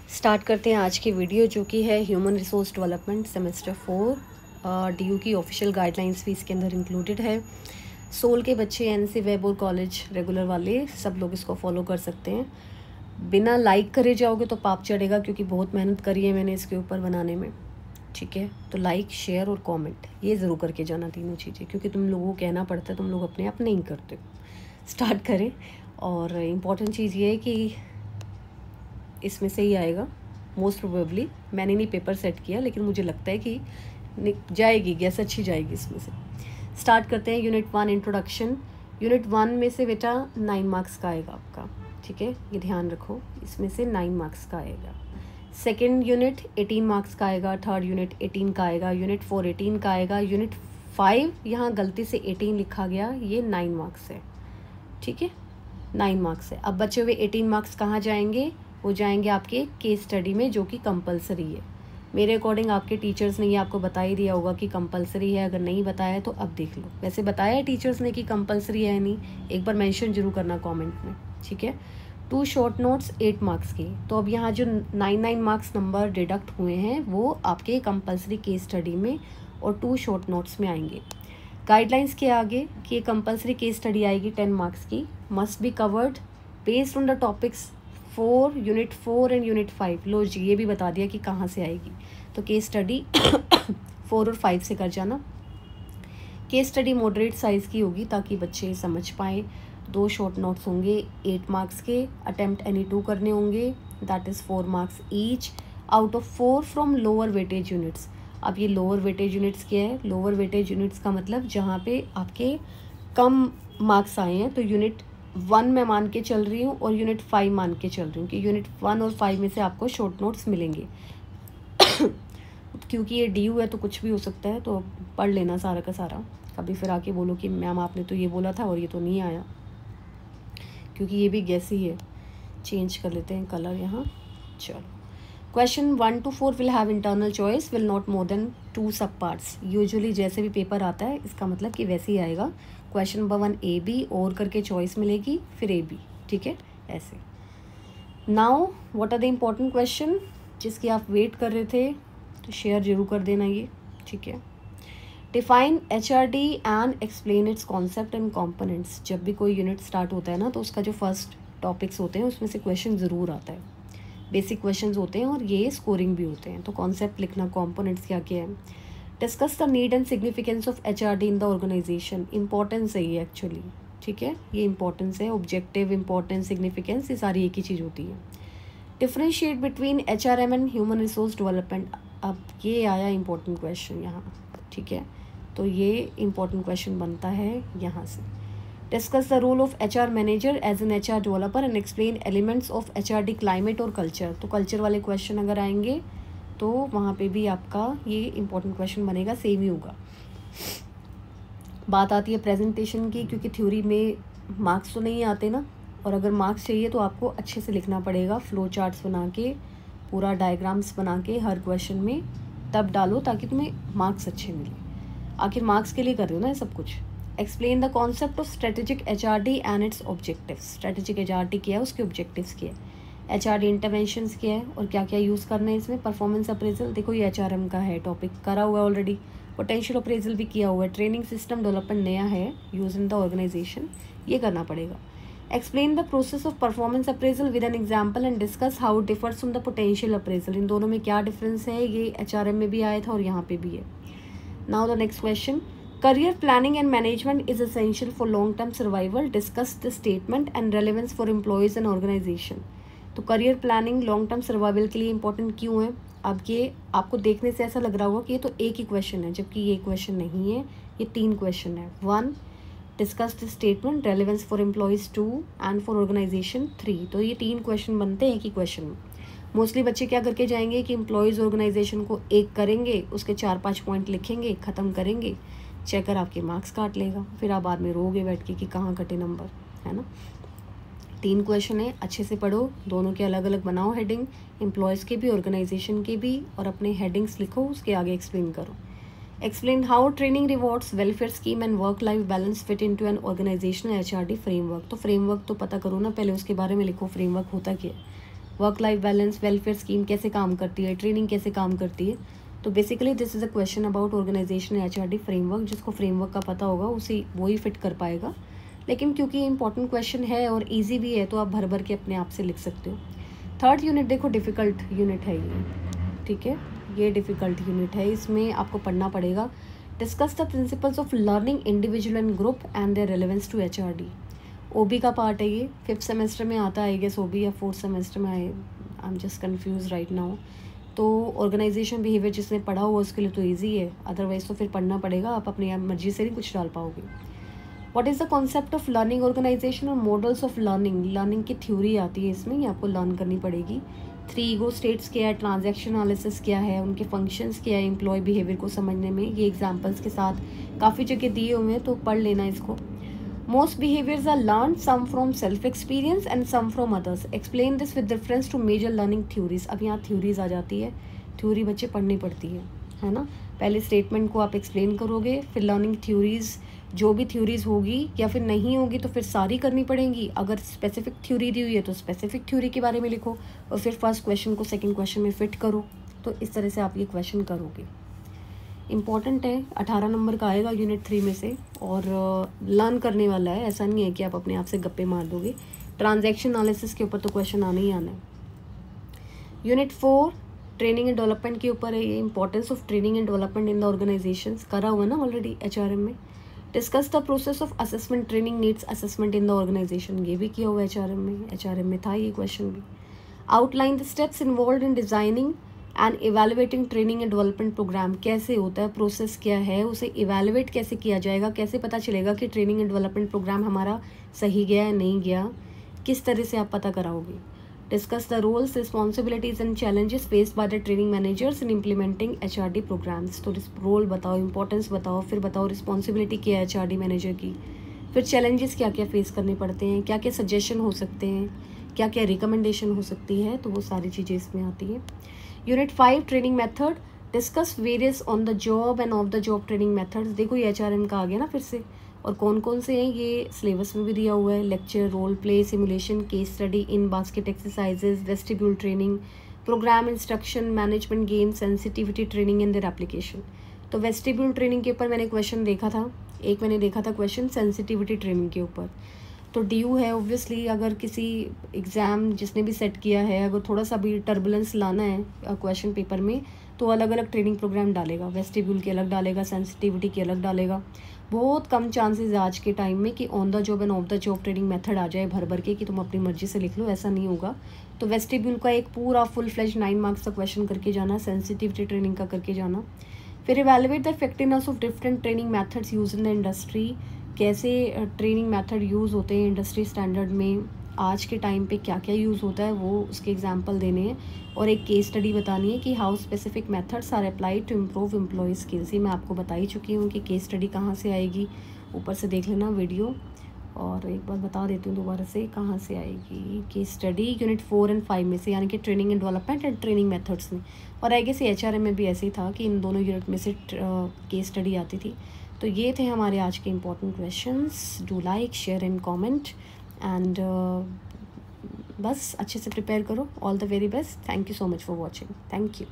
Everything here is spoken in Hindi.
स्टार्ट करते हैं आज की वीडियो, जो कि है human resource development semester 4। DU की ऑफिशियल गाइडलाइंस भी इसके अंदर इंक्लूडेड है। सोल के बच्चे एनसी वेब और कॉलेज रेगुलर वाले सब लोग इसको फॉलो कर सकते हैं। बिना लाइक करे जाओगे तो पाप चढ़ेगा, क्योंकि बहुत मेहनत करी है मैंने इसके ऊपर बनाने में। ठीक है, तो लाइक, शेयर और कमेंट ये ज़रूर करके जाना, तीनों चीज़ें, क्योंकि तुम लोगों को कहना पड़ता है, तुम लोग अपने आप नहीं करते हो। स्टार्ट करें। और इम्पॉर्टेंट चीज़ ये है कि इसमें से ही आएगा मोस्ट प्रोबेबली। मैंने नहीं पेपर सेट किया, लेकिन मुझे लगता है कि जाएगी, गैस अच्छी जाएगी इसमें से। स्टार्ट करते हैं। Unit 1 introduction. यूनिट 1 में से बेटा 9 मार्क्स का आएगा आपका। ठीक है, ये ध्यान रखो, इसमें से 9 मार्क्स का आएगा। सेकेंड यूनिट 18 मार्क्स का आएगा। थर्ड यूनिट 18 का आएगा। यूनिट 4 18 का आएगा। यूनिट 5 यहाँ गलती से 18 लिखा गया, ये 9 मार्क्स है। ठीक है, 9 मार्क्स है। अब बचे हुए 18 मार्क्स कहाँ जाएंगे? वो जाएंगे आपके केस स्टडी में, जो कि कंपलसरी है। मेरे अकॉर्डिंग आपके टीचर्स ने ये आपको बता ही दिया होगा कि कंपलसरी है। अगर नहीं बताया है तो अब देख लो। वैसे बताया है टीचर्स ने कि कंपलसरी है नहीं, एक बार मेंशन जरूर करना कमेंट में। ठीक है, 2 शॉर्ट नोट्स 8 मार्क्स के। तो अब यहाँ जो 9 मार्क्स नंबर डिडक्ट हुए हैं वो आपके कंपलसरी केस स्टडी में और 2 शॉर्ट नोट्स में आएंगे। गाइडलाइंस के आगे कि ये कंपलसरी केस स्टडी आएगी 10 मार्क्स की, must be covered based on the topics 4 unit 4 and unit 5। लो जी, ये भी बता दिया कि कहाँ से आएगी। तो केस स्टडी 4 और 5 से कर जाना। केस स्टडी मॉडरेट साइज़ की होगी ताकि बच्चे समझ पाएँ। 2 शॉर्ट नोट्स होंगे 8 मार्क्स के। अटेम्प्ट एनी 2 करने होंगे, that is 4 marks each out of 4 from lower weightage units. अब ये लोअर वेटेज यूनिट्स क्या है? लोअर वेटेज यूनिट्स का मतलब जहाँ पे आपके कम मार्क्स आए हैं। तो यूनिट 1 मैं मान के चल रही हूँ और यूनिट 5 मान के चल रही हूँ कि यूनिट 1 और 5 में से आपको शॉर्ट नोट्स मिलेंगे। क्योंकि ये DU है तो कुछ भी हो सकता है, तो पढ़ लेना सारा का सारा। कभी फिर आके बोलो कि मैम आपने तो ये बोला था और ये तो नहीं आया, क्योंकि ये भी गैस ही है। चेंज कर लेते हैं कलर यहाँ। चलो, question 1 to 4 will have internal choice, will not more than 2 सब पार्ट्स। यूजुअली जैसे भी पेपर आता है इसका मतलब कि वैसे ही आएगा। क्वेश्चन नंबर 1 AB और करके चॉइस मिलेगी, फिर AB। ठीक है, ऐसे। Now what are the important question जिसकी आप वेट कर रहे थे, तो शेयर जरूर कर देना ये। ठीक है, define HRD and explain it's concept and components. जब भी कोई यूनिट स्टार्ट होता है ना, तो उसका जो फर्स्ट टॉपिक्स होते हैं उसमें से क्वेश्चन ज़रूर आता है। बेसिक क्वेश्चंस होते हैं और ये स्कोरिंग भी होते हैं। तो कॉन्सेप्ट लिखना, कॉम्पोनेंट्स क्या क्या है। Discuss the need and significance of HRD in the organisation. Importance है ये एक्चुअली। ठीक है, ये इंपॉर्टेंस है। ऑब्जेक्टिव, इंपॉर्टेंस, सिग्निफिकेंस, ये सारी एक ही चीज़ होती है। Differentiate between HRM and human resource development. अब ये आया इंपॉर्टेंट क्वेश्चन यहाँ। ठीक है, तो ये इंपॉर्टेंट क्वेश्चन बनता है यहाँ से। Discuss the role of HR manager as an HR developer and explain elements of HRD climate और कल्चर। तो कल्चर वाले क्वेश्चन अगर आएंगे तो वहाँ पे भी आपका ये इंपॉर्टेंट क्वेश्चन बनेगा, सेम ही होगा। बात आती है प्रेजेंटेशन की, क्योंकि थ्योरी में मार्क्स तो नहीं आते ना, और अगर मार्क्स चाहिए तो आपको अच्छे से लिखना पड़ेगा, फ्लो चार्ट्स बना के, पूरा डायग्राम्स बना के हर क्वेश्चन में, तब डालो ताकि तुम्हें मार्क्स अच्छे मिले। आखिर मार्क्स के लिए कर रहे हो ना ये सब कुछ। Explain the concept of strategic HRD and it's objectives. Strategic HRD क्या है, उसके ऑब्जेक्टिव्स क्या है, HRD इंटरवेंशंस क्या है और क्या क्या यूज़ करना है इसमें। परफॉर्मेंस अप्रेजल, देखो ये HRM का है टॉपिक, करा हुआ है ऑलरेडी। पोटेंशियल अप्रेजल भी किया हुआ है। ट्रेनिंग सिस्टम डेवलपमेंट नया है, यूज इन द ऑर्गेनाइजेशन, ये करना पड़ेगा। Explain the process of performance appraisal with an example and discuss how differs from the potential appraisal. इन दोनों में क्या डिफरेंस है, ये HRM में भी आया था और यहाँ पे भी है। Now the next question, career planning and management is essential for long term survival. Discuss the statement and relevance for employees and organization. तो career planning long term survival के लिए इंपॉर्टेंट क्यों है? अब ये आपको देखने से ऐसा लग रहा होगा कि ये तो एक ही क्वेश्चन है, जबकि ये क्वेश्चन नहीं है, ये 3 क्वेश्चन है। 1 discuss the statement, relevance for employees 2 and for organisation 3। तो ये 3 क्वेश्चन बनते हैं एक ही क्वेश्चन में। मोस्टली बच्चे क्या करके जाएंगे कि एम्प्लॉयज़ ऑर्गेनाइजेशन को एक करेंगे, उसके 4-5 पॉइंट लिखेंगे, ख़त्म करेंगे, चेकर आपके मार्क्स काट लेगा, फिर आप बाद में रोगे बैठ के कि कहाँ कटे नंबर, है ना। 3 क्वेश्चन है, अच्छे से पढ़ो, दोनों के अलग अलग बनाओ हेडिंग, एम्प्लॉयज़ के भी ऑर्गेनाइजेशन के भी, और अपने हेडिंग्स लिखो, उसके आगे एक्सप्लेन करो। Explain how training rewards, welfare scheme and work life balance fit into an organisational HRD framework. तो फ्रेमवर्क तो पता करो ना पहले, उसके बारे में लिखो फ्रेमवर्क होता क्या है। Work life balance, welfare scheme कैसे काम करती है, ट्रेनिंग कैसे काम करती है। तो basically this is a question about organisation HRD framework. जिसको फ्रेमवर्क का पता होगा उसी वो ही फिट कर पाएगा, लेकिन क्योंकि इंपॉर्टेंट क्वेश्चन है और ईजी भी है तो आप भर भर के अपने आप से लिख सकते हो। थर्ड यूनिट देखो, डिफ़िकल्ट यूनिट है ये, ठीक है, ये डिफ़िकल्ट यूनिट है। इसमें आपको पढ़ना पड़ेगा discuss the principles of learning individual and group and their relevance to HRD. OB का पार्ट है ये, 5th सेमेस्टर में आता है आई गेस ओबी, या 4th सेमेस्टर में I am just confuse right now. तो ऑर्गेनाइजेशन बिहेवियर जिसने पढ़ा हुआ उसके लिए तो ईजी है, अदरवाइज तो फिर पढ़ना पड़ेगा, आप अपनी मर्जी से नहीं कुछ डाल पाओगे। What is the concept of learning organisation और मॉडल्स ऑफ लर्निंग, लर्निंग की थ्योरी आती है इसमें, ये आपको लर्न करनी पड़ेगी। 3 ईगो स्टेट्स क्या है, ट्रांजैक्शन एनालिसिस क्या है, उनके फंक्शंस क्या है एम्प्लॉय बिहेवियर को समझने में, ये एग्जांपल्स के साथ काफ़ी जगह दिए हुए हैं तो पढ़ लेना इसको। Most behaviours are learn some from self experience and some from others, explain this with reference to major learning theories. अब यहाँ थ्योरीज आ जाती है, थ्योरी बच्चे पढ़नी पड़ती है ना। पहले स्टेटमेंट को आप एक्सप्लेन करोगे, फिर लर्निंग थ्योरीज, जो भी थ्योरीज होगी या फिर नहीं होगी तो फिर सारी करनी पड़ेंगी। अगर स्पेसिफिक थ्योरी दी हुई है तो स्पेसिफिक थ्योरी के बारे में लिखो और फिर फर्स्ट क्वेश्चन को सेकंड क्वेश्चन में फिट करो। तो इस तरह से आप ये क्वेश्चन करोगे। इम्पॉर्टेंट है, 18 नंबर का आएगा यूनिट 3 में से और लर्न करने वाला है, ऐसा नहीं है कि आप अपने आप से गप्पे मार दोगे। ट्रांजैक्शन एनालिसिस के ऊपर तो क्वेश्चन आने ही आना है। यूनिट 4 ट्रेनिंग एंड डेवलपमेंट के ऊपर है ये, importance of training and development in the organisations, करा हुआ ना ऑलरेडी एचआरएम में। Discuss the process of assessment, training needs assessment in the organisation, ये भी किया हुआ है एचआरएम में, एचआरएम में था ये क्वेश्चन भी। Outline the steps involve in designing and evaluating training and development programme, कैसे होता है, प्रोसेस क्या है, उसे इवेलुएट कैसे किया जाएगा, कैसे पता चलेगा कि ट्रेनिंग एंड डेवलपमेंट प्रोग्राम हमारा सही गया है नहीं गया, किस तरह से आप पता कराओगे। Discuss the roles, responsibilities and challenges faced by the training managers in implementing HRD programmes. तो रोल बताओ, इंपॉर्टेंस बताओ, फिर बताओ रिस्पॉन्सिबिलिटी क्या है एचआरडी मैनेजर की, फिर चैलेंजेस क्या क्या फेस करने पड़ते हैं, क्या क्या सजेशन हो सकते हैं, क्या क्या रिकमेंडेशन हो सकती है, तो वो सारी चीज़ें इसमें आती हैं। Unit 5 training method, discuss various on the job and off the job training methods. देखो ये एचआरएम का आ गया ना फिर से, और कौन कौन से हैं ये सिलेबस में भी दिया हुआ है। Lecture, role play, simulation, case study, in basket exercises, vestibule training, programme instruction, management game, sensitivity training in their application. तो वेस्टिब्यूल ट्रेनिंग के ऊपर मैंने क्वेश्चन देखा था, एक मैंने देखा था क्वेश्चन सेंसिटिविटी ट्रेनिंग के ऊपर। तो ड्यू है ऑब्वियसली, अगर किसी एग्ज़ाम जिसने भी सेट किया है अगर थोड़ा सा भी टर्बुलेंस लाना है क्वेश्चन पेपर में तो अलग अलग ट्रेनिंग प्रोग्राम डालेगा, वेस्टिब्यूल की अलग डालेगा, सेंसिटिविटी की अलग डालेगा। बहुत कम चांसेस आज के टाइम में कि on the job and off the job training method आ जाए भर भर के कि तुम अपनी मर्जी से लिख लो, ऐसा नहीं होगा। तो वेस्टिब्यूल का एक पूरा फुल फ्लेज 9 मार्क्स का क्वेश्चन करके जाना, सेंसिटिविटी ट्रेनिंग का करके जाना। फिर evaluate the effectiveness of different training methods use in the industry, कैसे ट्रेनिंग मेथड यूज़ होते हैं इंडस्ट्री स्टैंडर्ड में, आज के टाइम पे क्या क्या यूज़ होता है वो उसके एग्जांपल देने हैं, और एक केस स्टडी बतानी है कि how specific methods are applied to improve employ skills. ये मैं आपको बता ही चुकी हूँ कि केस स्टडी कहाँ से आएगी, ऊपर से देख लेना वीडियो। और एक बार बता देती हूँ दोबारा से कहाँ से आएगी केस स्टडी, यूनिट 4 और 5 में से, यानी कि training and development and training methods में। और आई गेस एचआरएम में भी ऐसे ही था कि इन दोनों यूनिट में से केस स्टडी आती थी। तो ये थे हमारे आज के important questions. Do like, share and comment and बस अच्छे से प्रिपेयर करो। All the very best. Thank you so much for watching. Thank you.